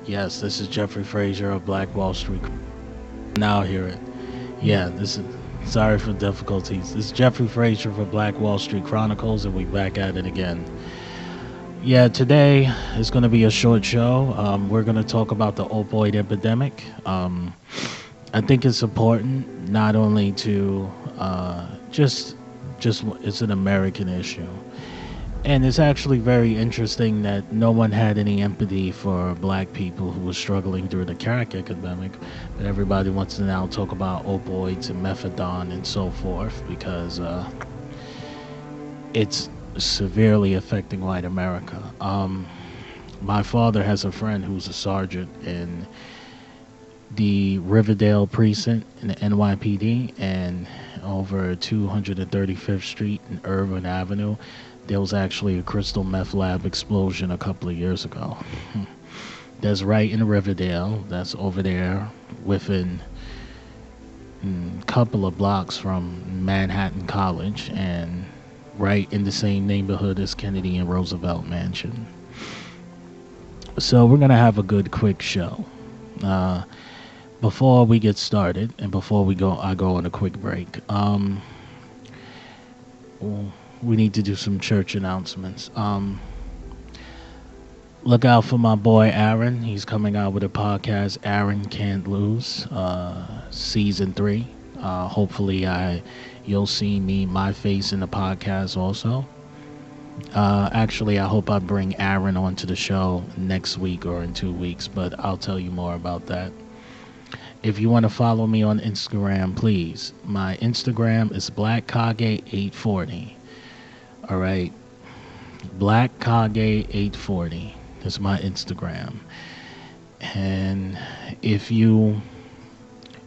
Yes, this is Jeffrey Frazier of Black Wall Street. Now hear it. Yeah, this is. Sorry for difficulties. This is Jeffrey Frazier for Black Wall Street Chronicles, and we back at it again. Yeah, today is going to be a short show. We're going to talk about the opioid epidemic. I think it's important not only to just it's an American issue. And it's actually very interesting that no one had any empathy for black people who were struggling through the crack epidemic, but everybody wants to now talk about opioids and methadone and so forth because it's severely affecting white America. My father has a friend who's a sergeant in the Riverdale precinct in the NYPD, and over 235th Street and Irvine Avenue, there was actually a crystal meth lab explosion a couple of years ago. That's right in Riverdale. That's over there within a couple of blocks from Manhattan College and right in the same neighborhood as Kennedy and Roosevelt Mansion. So we're going to have a good quick show. Uh, Before we get started and before I go on a quick break. We need to do some church announcements. Look out for my boy Aaron. He's coming out with a podcast, Aaron Can't Lose, season 3. Hopefully, you'll see my face in the podcast also. Actually, I hope I bring Aaron onto the show next week or in 2 weeks, but I'll tell you more about that. If you want to follow me on Instagram, please. My Instagram is BlackKage840. All right, BlackKage840 is my Instagram. And if you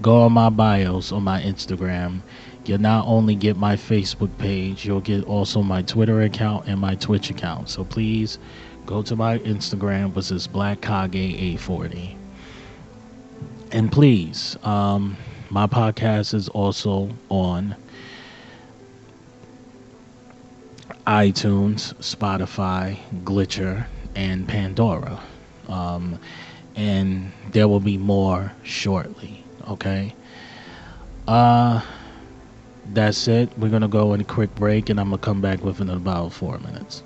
go on my bios on my Instagram, you'll not only get my Facebook page, you'll get also my Twitter account and my Twitch account. So please go to my Instagram, which is BlackKage840. And please, my podcast is also on iTunes, Spotify, Glitcher, and Pandora. Um, and there will be more shortly. Okay. Uh, that's it. We're gonna go on a quick break, and I'm gonna come back within about 4 minutes.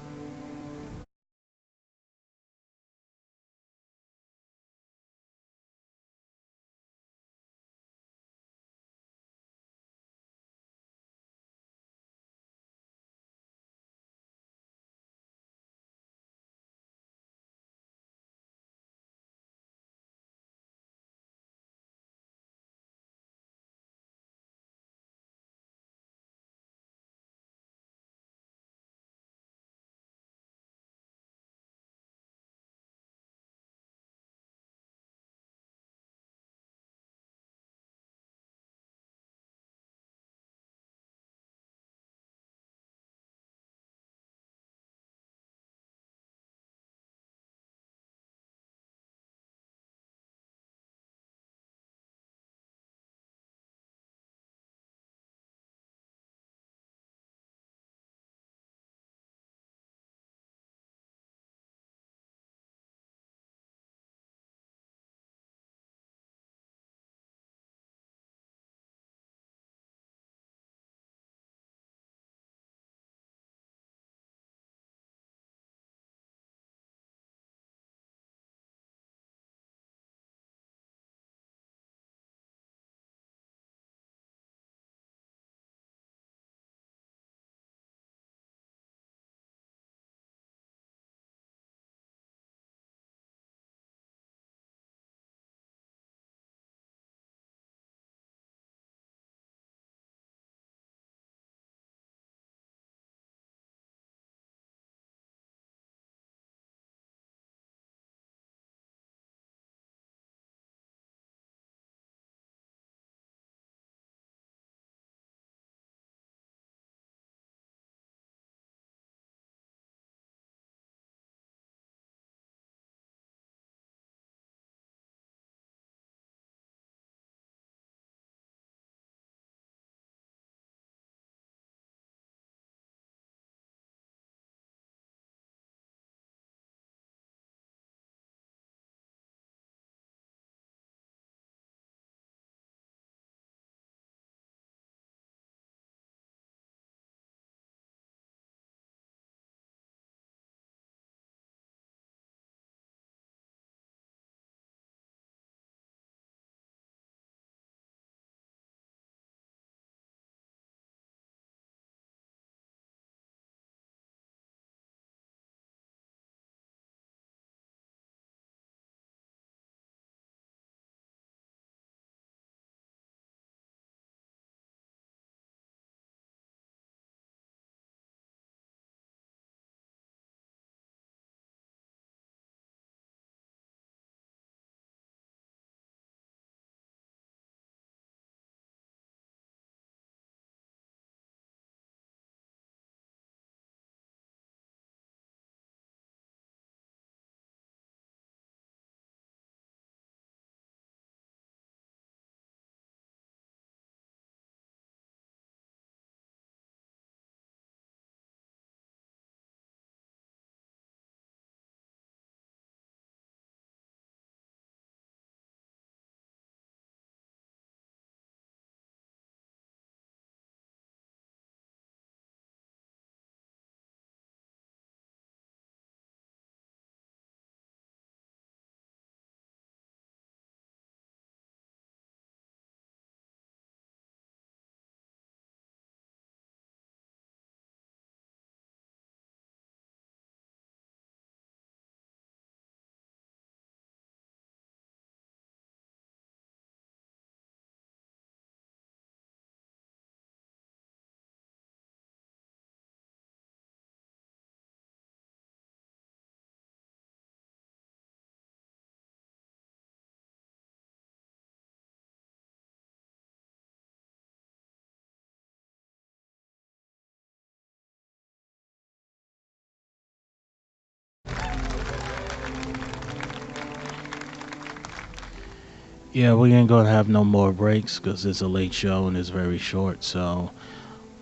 Yeah, we ain't gonna have no more breaks because it's a late show and it's very short. So,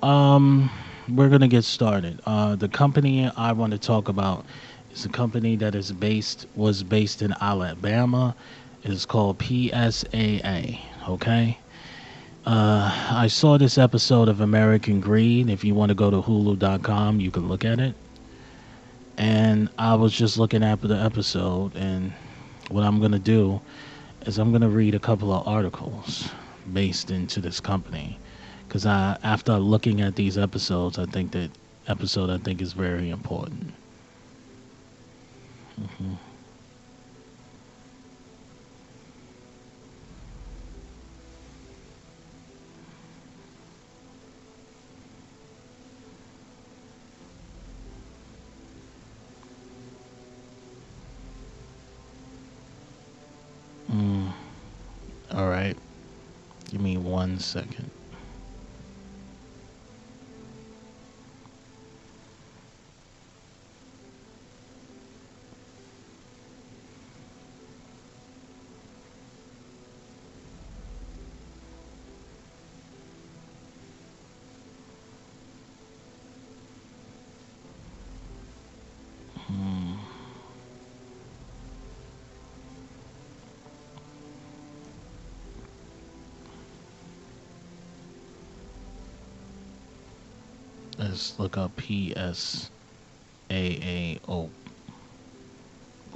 um, we're gonna get started. The company I want to talk about is a company that was based in Alabama. It's called PSAA. Okay. I saw this episode of American Greed. If you want to go to Hulu.com, you can look at it. And I was just looking at the episode, and what I'm gonna do is I'm gonna read a couple of articles based into this company, because after looking at these episodes, I think is very important. Hmm. Mm, all right, give me 1 second. Mm, let's look up PSAA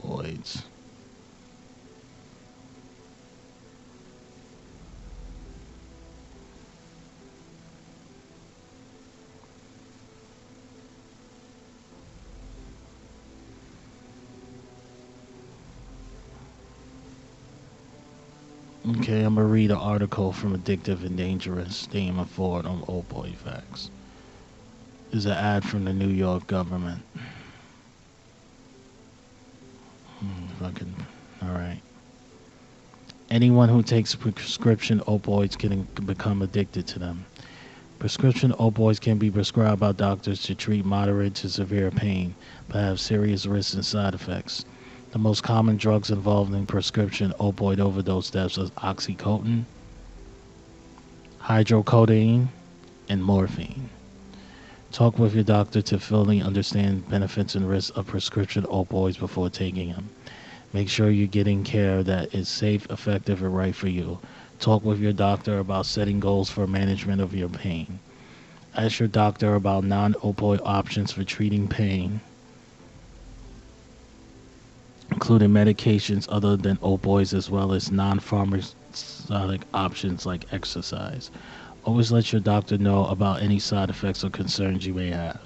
opioids. Okay, I'm gonna read an article from Addictive and Dangerous, Damon Ford on opioid facts. This is an ad from the New York government. If I can, all right. Anyone who takes prescription opioids can become addicted to them. Prescription opioids can be prescribed by doctors to treat moderate to severe pain, but have serious risks and side effects. The most common drugs involved in prescription opioid overdose deaths are oxycodone, hydrocodone, and morphine. Talk with your doctor to fully understand benefits and risks of prescription opioids before taking them. Make sure you're getting care that is safe, effective, and right for you. Talk with your doctor about setting goals for management of your pain. Ask your doctor about non opioid options for treating pain, including medications other than opioids, as well as non pharmaceutic options like exercise. Always let your doctor know about any side effects or concerns you may have.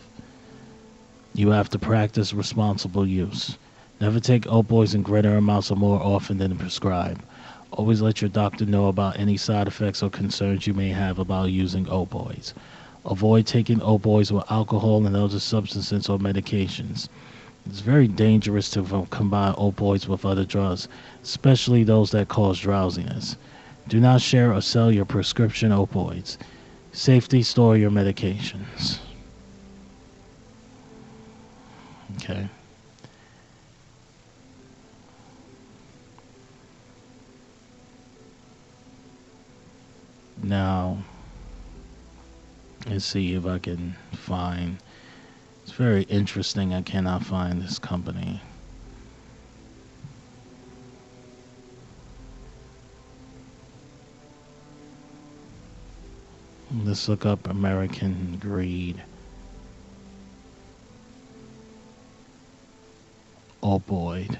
You have to practice responsible use. Never take opioids in greater amounts or more often than prescribed. Always let your doctor know about any side effects or concerns you may have about using opioids. Avoid taking opioids with alcohol and other substances or medications. It's very dangerous to combine opioids with other drugs, especially those that cause drowsiness. Do not share or sell your prescription opioids. Safety store your medications. Okay. Now, let's see if I can find. It's very interesting. I cannot find this company. Let's look up American Greed opioid.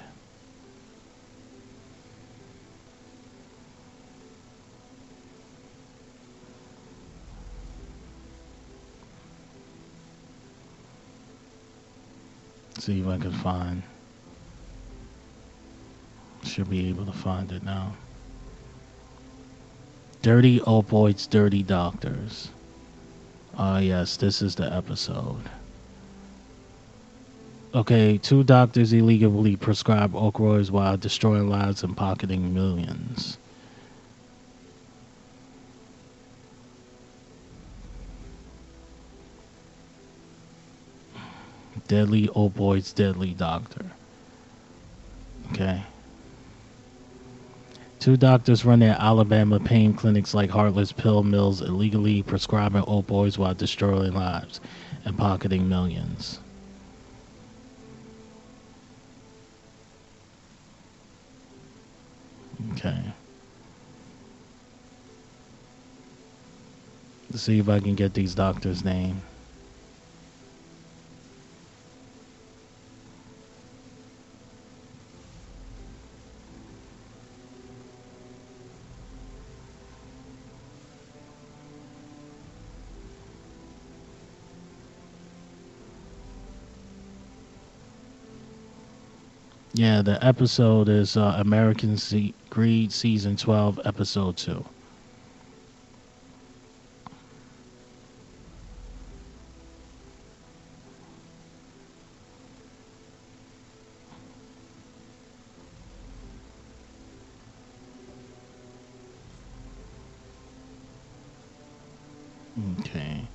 See if I can find. Should be able to find it now. Dirty opioids, dirty doctors. Yes, this is the episode. Okay, two doctors illegally prescribe opioids while destroying lives and pocketing millions. Deadly opioids, deadly doctor. Okay. Two doctors run their Alabama pain clinics like heartless pill mills, illegally prescribing opioids while destroying lives and pocketing millions. Okay. Let's see if I can get these doctors' name. Yeah, the episode is American Greed Season 12, Episode 2. Okay.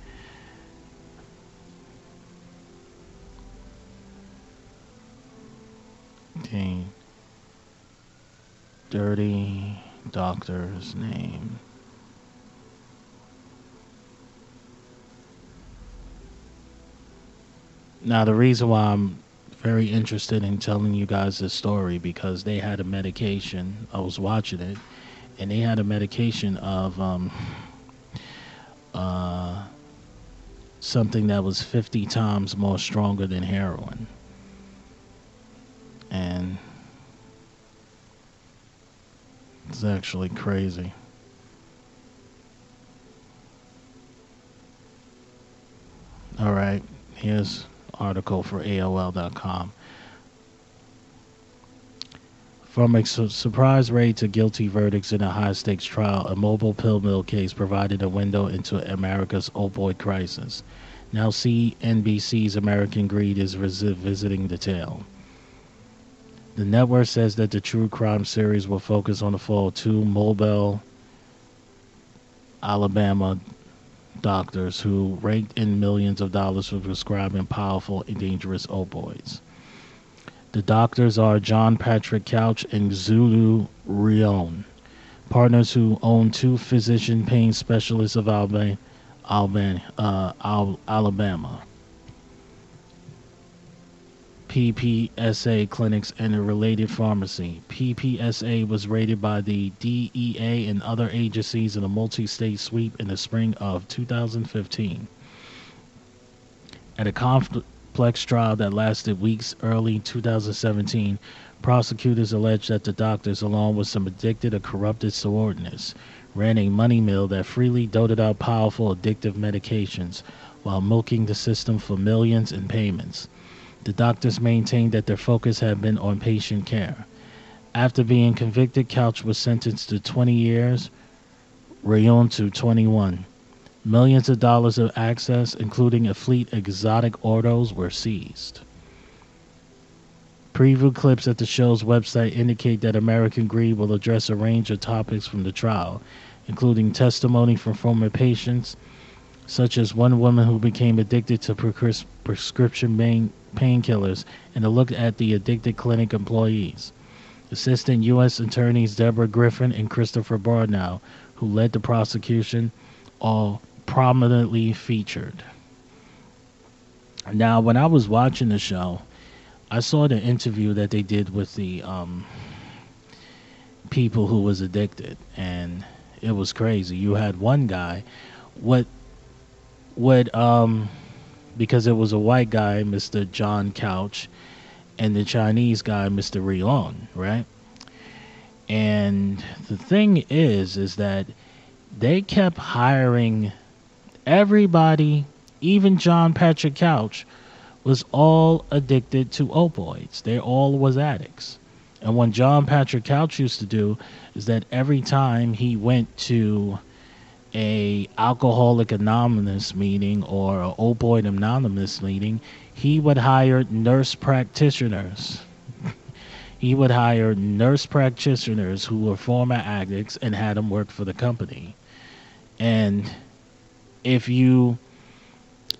Okay. Dirty doctor's name. Now, the reason why I'm very interested in telling you guys this story because they had a medication. I was watching it, and they had a medication of uh, something that was 50 times more stronger than heroin, and it's actually crazy. All right, here's article for AOL.com. From a surprise raid to guilty verdicts in a high-stakes trial, a mobile pill mill case provided a window into America's opioid crisis. Now CNBC's American Greed is visiting the tale. The network says that the true crime series will focus on the fall of two Mobile, Alabama doctors who raked in millions of dollars for prescribing powerful and dangerous opioids. The doctors are John Patrick Couch and Zulu Rion, partners who own two physician pain specialists of Alabama, PPSA clinics, and a related pharmacy. PPSA was raided by the DEA and other agencies in a multi-state sweep in the spring of 2015. At a complex trial that lasted weeks early 2017, prosecutors alleged that the doctors, along with some addicted or corrupted subordinates, ran a money mill that freely doted out powerful addictive medications while milking the system for millions in payments. The doctors maintained that their focus had been on patient care. After being convicted, Couch was sentenced to 20 years, Rayon to 21. Millions of dollars of access, including a fleet of exotic autos, were seized. Preview clips at the show's website indicate that American Greed will address a range of topics from the trial, including testimony from former patients, such as one woman who became addicted to prescription painkillers, and a look at the addicted clinic employees. Assistant U.S. Attorneys Deborah Griffin and Christopher Barnow, who led the prosecution, all prominently featured. Now, when I was watching the show, I saw the interview that they did with the people who was addicted, and it was crazy. You had one guy, what because it was a white guy, Mr. John Couch, and the Chinese guy, Mr. Rion, right? And the thing is that they kept hiring everybody, even John Patrick Couch, was all addicted to opioids. They all was addicts. And what John Patrick Couch used to do is that every time he went to a Alcoholic Anonymous meeting or an Opioid Anonymous meeting, he would hire nurse practitioners. He would hire nurse practitioners who were former addicts and had them work for the company. And if you,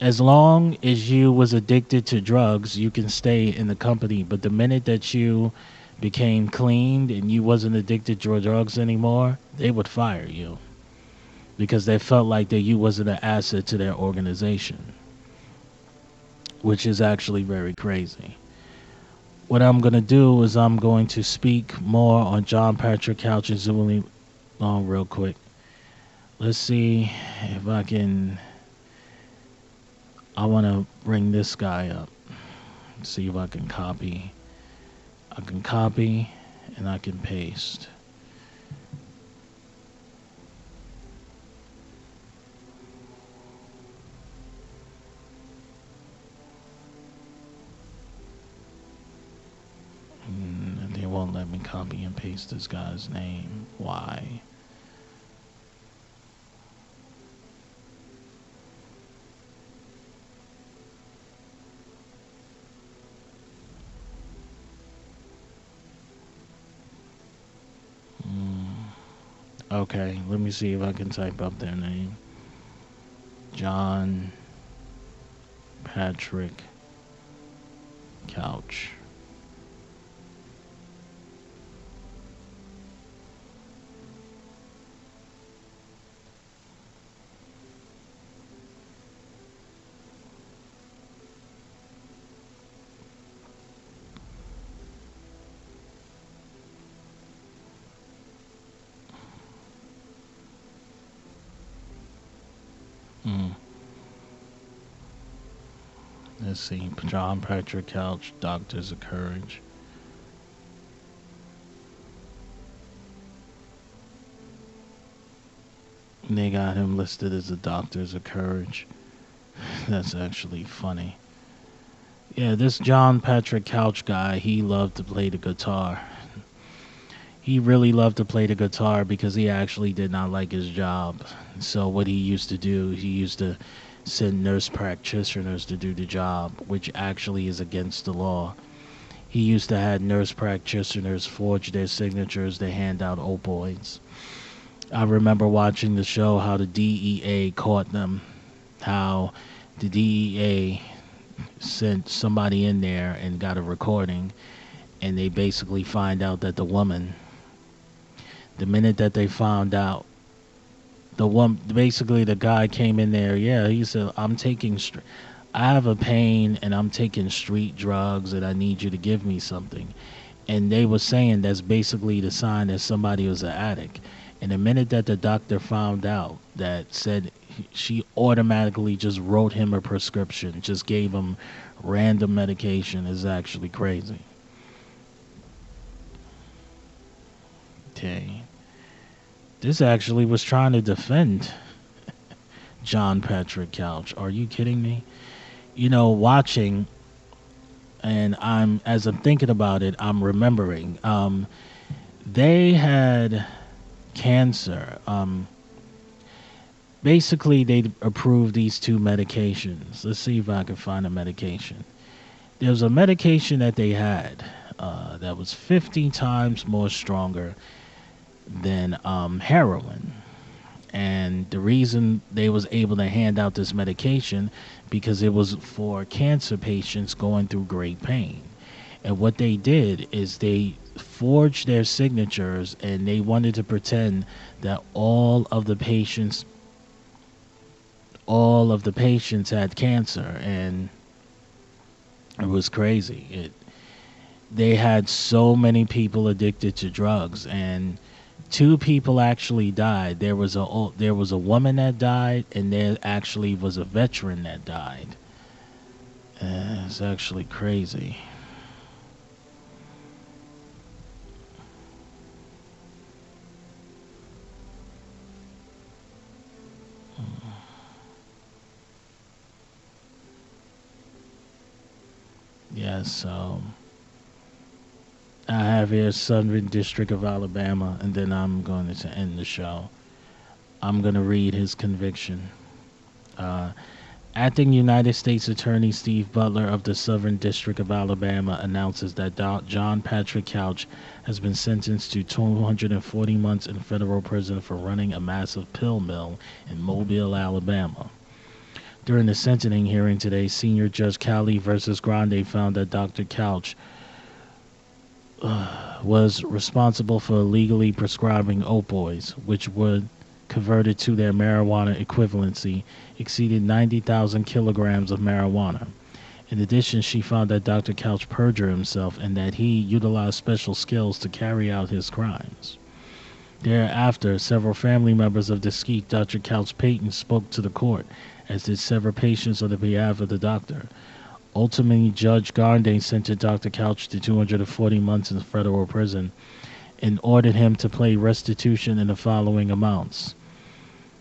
as long as you was addicted to drugs, you can stay in the company. But the minute that you became clean and you wasn't addicted to drugs anymore, they would fire you because they felt like that you wasn't an asset to their organization, which is actually very crazy. What I'm going to do is I'm going to speak more on John Patrick Couch's Zuli real quick. Let's see if I can. I want to bring this guy up. See if I can copy. I can copy and I can paste. They won't let me copy and paste this guy's name. Why? Okay, let me see if I can type up their name. John Patrick Couch. Mm. Let's see. John Patrick Couch, Doctors of Courage. They got him listed as the Doctors of Courage. That's actually funny. Yeah, this John Patrick Couch guy, he loved to play the guitar. He really loved to play the guitar because he actually did not like his job. So what he used to do, he used to send nurse practitioners to do the job, which actually is against the law. He used to have nurse practitioners forge their signatures to hand out opioids. I remember watching the show how the DEA caught them, how the DEA sent somebody in there and got a recording, and they basically find out that the woman, the minute that they found out, the one, basically the guy came in there, yeah, he said, I have a pain and I'm taking street drugs and I need you to give me something. And they were saying that's basically the sign that somebody was an addict. And the minute that the doctor found out, that said, she automatically just wrote him a prescription, just gave him random medication. Is actually crazy. Okay. This actually was trying to defend John Patrick Couch. Are you kidding me? You know, watching, and as I'm thinking about it, I'm remembering. They had cancer. Basically, they approved these two medications. Let's see if I can find a medication. There was a medication that they had that was 50 times more stronger than heroin. And the reason they was able to hand out this medication because it was for cancer patients going through great pain. And what they did is they forged their signatures and they wanted to pretend that all of the patients had cancer, and it was crazy. They had so many people addicted to drugs, and two people actually died. There was a woman that died, and there actually was a veteran that died. It's actually crazy. Yeah, so I have here Southern District of Alabama, and then I'm going to end the show. I'm going to read his conviction. Uh, Acting United States Attorney Steve Butler of the Southern District of Alabama announces that John Patrick Couch has been sentenced to 240 months in federal prison for running a massive pill mill in Mobile, Alabama. During the sentencing hearing today, Senior Judge Cali versus Grande found that Dr. Couch was responsible for illegally prescribing opioids, which would converted to their marijuana equivalency exceeded 90,000 kilograms of marijuana. In addition, she found that Dr. Couch perjured himself and that he utilized special skills to carry out his crimes. Thereafter, several family members of deceased Dr. Couch Payton spoke to the court, as did several patients on the behalf of the doctor. Ultimately, Judge Garnday sentenced Dr. Couch to 240 months in federal prison and ordered him to pay restitution in the following amounts: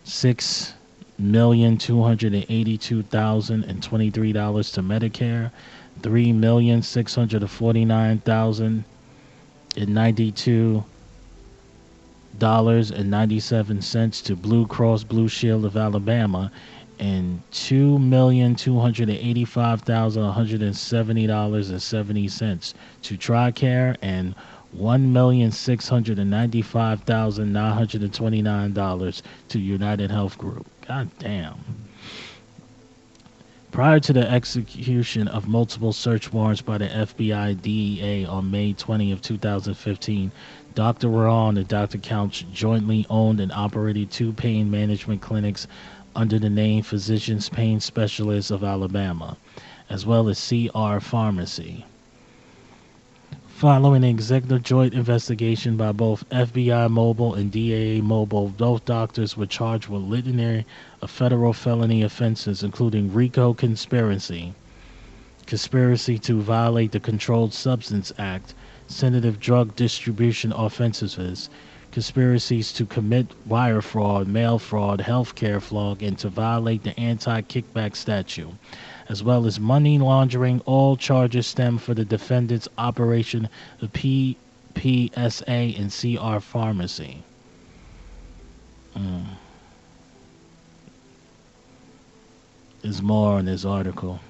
$6,282,023 to Medicare, $3,649,092.97 to Blue Cross Blue Shield of Alabama, and $2,285,170.70 to TRICARE, and $1,695,929 to United Health Group. God damn. Prior to the execution of multiple search warrants by the FBI DEA on May 20 of 2015, Dr. Rahon and Dr. Couch jointly owned and operated two pain management clinics under the name Physicians Pain Specialists of Alabama, as well as CR Pharmacy. Following an executive joint investigation by both FBI Mobile and DAA Mobile, both doctors were charged with litany of federal felony offenses, including RICO conspiracy, conspiracy to violate the Controlled Substance Act, sensitive drug distribution offenses, conspiracies to commit wire fraud, mail fraud, healthcare fraud, and to violate the anti-kickback statute, as well as money laundering. All charges stem from the defendant's operation of PPSA and CR Pharmacy. There's more in this article.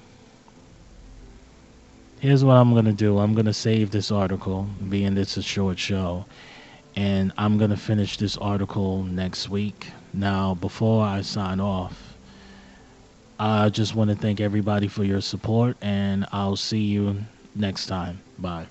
Here's what I'm going to do. I'm going to save this article, being it's a short show, and I'm going to finish this article next week. Now, before I sign off, I just want to thank everybody for your support, and I'll see you next time. Bye.